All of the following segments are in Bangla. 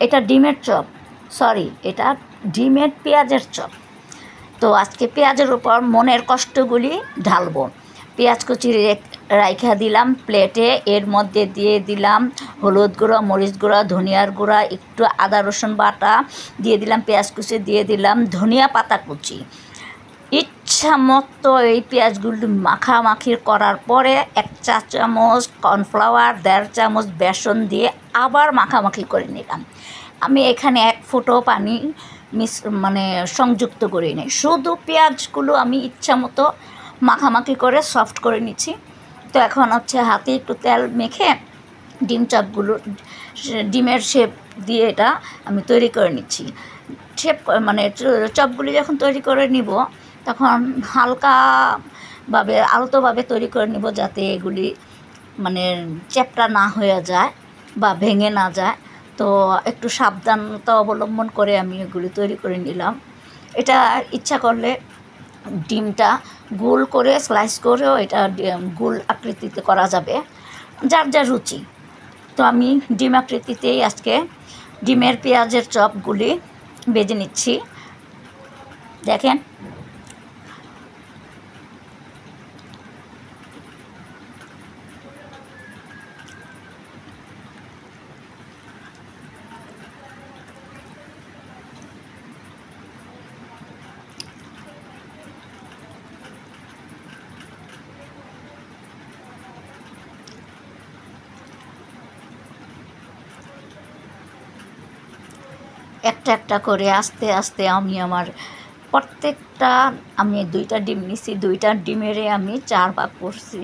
এটা ডিমের চপ, সরি এটা ডিমের পেঁয়াজের চপ। তো আজকে পেঁয়াজের উপর মনের কষ্টগুলি ঢালবো। পেঁয়াজ কুচি রাইখা দিলাম প্লেটে, এর মধ্যে দিয়ে দিলাম হলুদ গুঁড়ো, মরিচ গুঁড়ো, ধনিয়ার গুঁড়া, একটু আদা রসুন বাটা দিয়ে দিলাম, পেঁয়াজ কুচি দিয়ে দিলাম, ধনিয়া পাতা কুচি। ইচ্ছা মতো এই পেঁয়াজগুলি মাখামাখি করার পরে 1 চা চামচ কর্নফ্লাওয়ার, 1.5 চামচ বেসন দিয়ে আবার মাখামাখি করে নিলাম। আমি এখানে 1 ফোঁটা পানি সংযুক্ত করি নাই, শুধু পেঁয়াজগুলো আমি ইচ্ছা মতো মাখামাখি করে সফট করে নিচ্ছি। তো এখন হচ্ছে হাতে একটু তেল মেখে ডিম চপগুলো ডিমের শেপ দিয়ে এটা আমি তৈরি করে নিচ্ছি। শেপ চপগুলি যখন তৈরি করে নিব তখন হালকাভাবে আলতোভাবে তৈরি করে নিব, যাতে এগুলি চ্যাপ্টা না হয়ে যায় বা ভেঙে না যায়। তো একটু সাবধানতা অবলম্বন করে আমি এগুলি তৈরি করে নিলাম। এটা ইচ্ছা করলে ডিমটা গোল করে স্লাইস করেও এটা গোল আকৃতিতে করা যাবে, যার যার রুচি। তো আমি ডিম আকৃতিতেই আজকে ডিমের পেঁয়াজের চপগুলি ভেজে নিচ্ছি। দেখেন একটা একটা করে আস্তে আস্তে আমি আমার প্রত্যেকটা, আমি 2টা ডিম নিছি, 2টা ডিমেরে আমি 4 ভাগ করছি,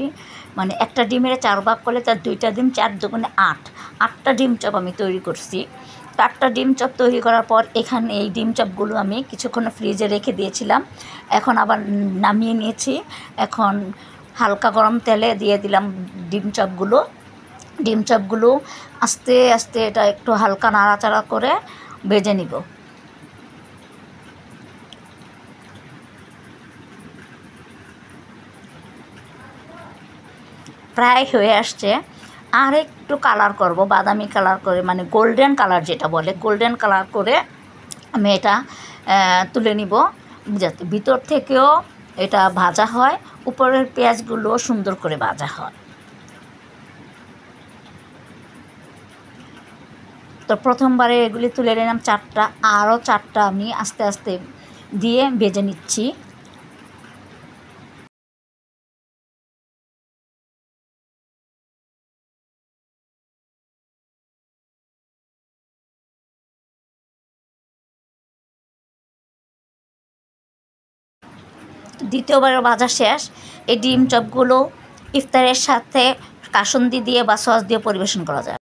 একটা ডিমেরে 4 ভাগ করলে তার 2টা ডিম, 4 দুগুণে 8, 8টা ডিম চপ আমি তৈরি করছি। 8টা ডিম চপ তৈরি করার পর এখানে এই ডিম চপগুলো আমি কিছুক্ষণ ফ্রিজে রেখে দিয়েছিলাম, এখন আবার নামিয়ে নিয়েছি। এখন হালকা গরম তেলে দিয়ে দিলাম ডিম চপগুলো আস্তে আস্তে এটা একটু হালকা নাড়াচাড়া করে ভেজে নিব। প্রায় হয়ে আসছে, আর একটু কালার করব, বাদামি কালার করে, গোল্ডেন কালার যেটা বলে, গোল্ডেন কালার করে আমি এটা তুলে নিব, যাতে ভিতর থেকেও এটা ভাজা হয়, উপরের পেঁয়াজগুলো সুন্দর করে ভাজা হয়। তো প্রথমবারে এগুলি তুলে নিলাম 4টা, আরও 4টা আমি আস্তে আস্তে দিয়ে ভেজে নিচ্ছি। দ্বিতীয়বার ভাজা শেষ। এই ডিম চপগুলো ইফতারের সাথে কাসুন্দি দিয়ে বা সস দিয়ে পরিবেশন করা যায়।